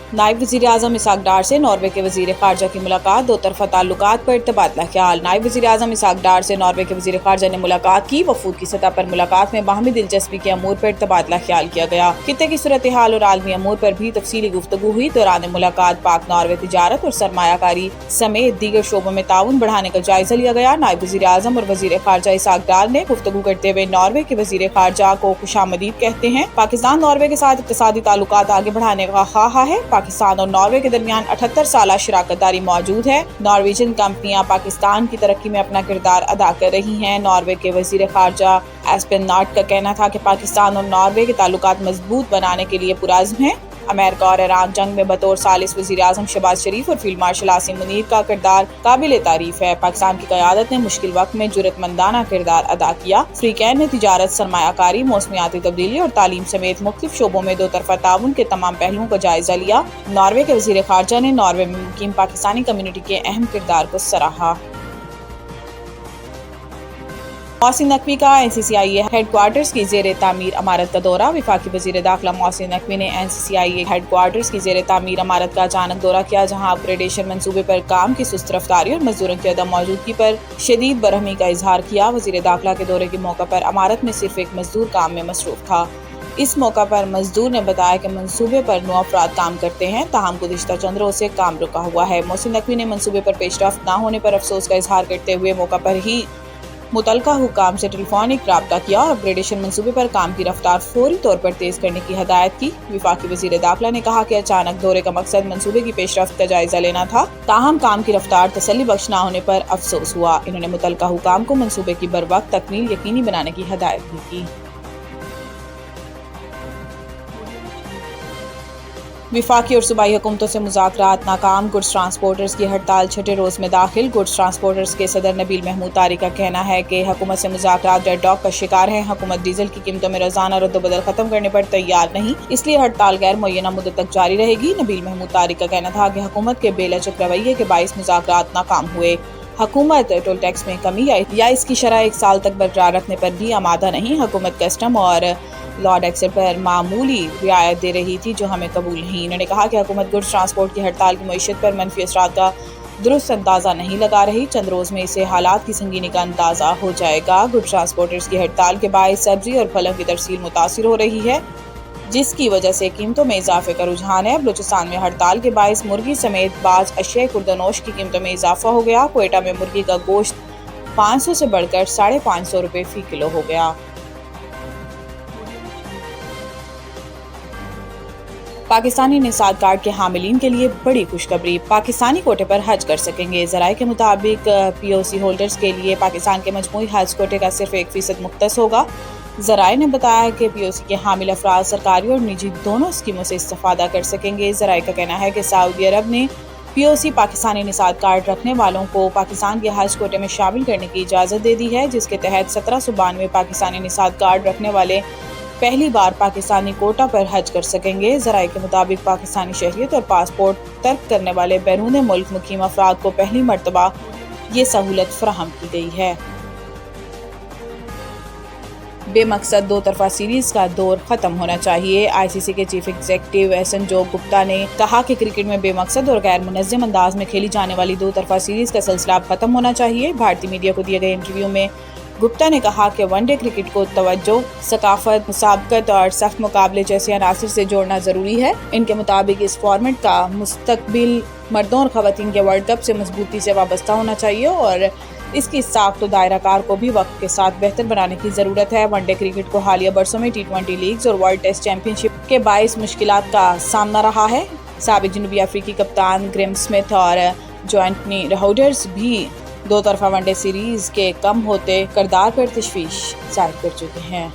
नायब वज़ीर-ए-आज़म इसहाक डार से नॉर्वे के वज़ीर ख़ारजा की मुलाकात, दो तरफ़ा ताल्लुकात पर तबादला ख्याल। नायब वज़ीर-ए-आज़म इसहाक डार से नॉर्वे के वज़ीर ख़ारजा ने मुलाकात की। वफ़ूद की सतह पर मुलाकात में बाहमी दिलचस्पी के अमूर पर तबादला ख्याल किया गया। खित्ते की सूरत हाल और आलमी अमूर पर भी तफसीली गुफ्तगू हुई। दौरान मुलाकात पाक नॉर्वे तिजारत और सरमायाकारी समेत दीगर शोबों में ताउन बढ़ाने का जायजा लिया गया। नायब वज़ीर-ए-आज़म और वज़ीर ख़ारजा इसहाक डार ने गुफ्तगू करते हुए नॉर्वे के वज़ीर ख़ारजा को खुशामदीद कहते हैं। पाकिस्तान नॉर्वे के साथ इक़्तिसादी ताल्लुकात आगे बढ़ाने का ख्वाह है। पाकिस्तान और नॉर्वे के दरमियान 78 साल शराकत दारी मौजूद है। नॉर्वेजियन कंपनियां पाकिस्तान की तरक्की में अपना किरदार अदा कर रही हैं। नॉर्वे के वज़ीर ख़ारजा एस्पेन नार्ट का कहना था कि पाकिस्तान और नॉर्वे के ताल्लुकात मजबूत बनाने के लिए पुरअज़्म है। अमेरिका और ईरान जंग में बतौर सालिस वज़ीर-ए-आज़म शहबाज शरीफ और फील्ड मार्शल आसिम मुनीर का किरदार काबिल तारीफ है। पाकिस्तान की क़यादत ने मुश्किल वक्त में जुर्रतमंदाना किरदार अदा किया। फ़रीक़ैन ने तिजारत, सरमायाकारी, मौसमियाती तब्दीली और तालीम समेत मुख्तलिफ शोबों में दो तरफ़ा ताउन के तमाम पहलुओं का जायजा लिया। नॉर्वे के वज़ीर ख़ारजा ने नॉर्वे में मुकीम पाकिस्तानी कम्युनिटी के अहम किरदार को सराहा। मोहसिन नकवी का NCCIA हेडक्वार्टर्स की ज़ेर तामीर इमारत का दौरा। वफाकी वज़ीर दाखिला मोहसिन नकवी ने NCCIA हेडक्वार्टर्स की ज़ेर तामीर इमारत का अचानक दौरा किया, जहां अपग्रेडेशन मंसूबे पर काम की सुस्त रफ्तारी और मजदूरों की अदम मौजूदगी पर शदीद बरहमी का इजहार किया। वज़ीर दाखिला के दौरे के मौका पर इमारत में सिर्फ एक मजदूर काम में मसरूफ था। इस मौका पर मजदूर ने बताया कि मंसूबे पर 9 अफराद काम करते हैं, ताहम गुज़िश्ता चंद रोज़ से काम रुका हुआ है। मोहसिन नकवी ने मंसूबे पर पेशरफ्त न होने पर अफसोस का इजहार करते हुए मौका पर ही मुतलका हुकाम से टेलीफोनिक राब्ता किया और अपग्रेडेशन मंसूबे पर काम की रफ्तार फौरी तौर पर तेज करने की हदायत की। वफाकी वज़ीर दाखिला ने कहा कि अचानक दौरे का मकसद मंसूबे की पेशरफ्त का जायजा लेना था, ताहम काम की रफ्तार तसल्ली बख्श न होने पर अफसोस हुआ। इन्होंने मुतलका हुकाम को मंसूबे की बरवक्त तकमील यकीनी बनाने की हदायत भी की। वफाकी और सूबाई हुकूमतों से मुज़ाकरात नाकाम। गुड्स ट्रांसपोर्टर्स की हड़ताल छठे रोज़ में दाखिल। गुड्स ट्रांसपोर्टर्स के सदर नबील महमूद तारिक का कहना है कि हुकूमत से मुज़ाकरात डेड डॉग का शिकार है। हुकूमत डीजल की कीमतों में रोज़ाना रद्दबदल खत्म करने पर तैयार नहीं, इसलिए हड़ताल गैर मुअय्यना मुद्दत तक जारी रहेगी। नबील महमूद तारिक का कहना था कि हुकूमत के बेलचक रवैये के बाइस मुज़ाकरात नाकाम हुए। हुकूमत टोल टैक्स में कमी या इसकी शरह 1 साल तक बरकरार रखने पर भी आमादा नहीं। हुकूमत कस्टम और लॉर्ड एक्सेल पर मामूली रियायत दे रही थी, जो हमें कबूल नहीं। इन्होंने कहा कि हुकूमत गुड्स ट्रांसपोर्ट की हड़ताल की मईशत पर मनफी असरात का दुरुस्त अंदाज़ा नहीं लगा रही। चंद रोज़ में इसे हालात की संगीनी का अंदाज़ा हो जाएगा। गुड्स ट्रांसपोर्टर्स की हड़ताल के बायस सब्जी और फलों की तरसील मुतासिर हो रही है, जिसकी वजह से कीमतों में इजाफे का रुझान है। बलूचिस्तान में हड़ताल के बायस मुर्गी समेत बाज अशिया खुर्दनोश की कीमतों में इजाफा हो गया। क्वेटा में मुर्गी का गोश्त 500 से बढ़कर 550 रुपये फ़ी किलो हो गया। पाकिस्तानी निसाब कार्ड के हामिलीन के लिए बड़ी खुशखबरी। पाकिस्तानी कोटे पर हज कर सकेंगे। ज़राए के मुताबिक POC होल्डर्स के लिए पाकिस्तान के मजमूई हज कोटे का सिर्फ 1% मुख्तस होगा। ज़राए ने बताया कि POC के हामिल अफराद सरकारी और निजी दोनों स्कीमों से इस्तेफादा कर सकेंगे। ज़राए का कहना है कि सऊदी अरब ने POC पाकिस्तानी निसाब कार्ड रखने वालों को पाकिस्तान के हज कोटे में शामिल करने की इजाज़त दे दी है, जिसके तहत 1792 पाकिस्तानी निसाब कार्ड रखने वाले पहली बार पाकिस्तानी कोटा पर हज कर सकेंगे। ज़राए के मुताबिक पाकिस्तानी शहरियत और पासपोर्ट तर्क करने वाले बैरून मुल्क मुकीम अफराद को पहली मरतबा ये सहूलत फराहम की गई है। बेमकसद दो तरफा सीरीज का दौर खत्म होना चाहिए। ICC के चीफ एग्जीक्यूटिव संजोग गुप्ता ने कहा कि क्रिकेट में बेमकसद और गैर मुनज़्ज़म अंदाज में खेली जाने वाली दो तरफा सीरीज का सिलसिला खत्म होना चाहिए। भारतीय मीडिया को दिए गए इंटरव्यू में गुप्ता ने कहा कि वनडे क्रिकेट को तवज्जो, सकाफत, मुसाबकत और सख्त मुकाबले जैसे अनासर से जोड़ना जरूरी है। इनके मुताबिक इस फॉर्मेट का मुस्तकबिल मर्दों और खवातीन के वर्ल्ड कप से मजबूती से वाबस्ता होना चाहिए और इसकी साख्त और दायरा कार को भी वक्त के साथ बेहतर बनाने की ज़रूरत है। वनडे क्रिकेट को हालिया बरसों में T20 लीग्स और वर्ल्ड टेस्ट चैंपियनशिप के बाइस मुश्किलात का सामना रहा है। साबिक जनूबी अफ्रीकी कप्तान ग्रेम स्मिथ और जोएंटनी राउडर्स भी दो तरफा वनडे सीरीज के कम होते किरदार पर तशवीश जाहिर कर चुके हैं।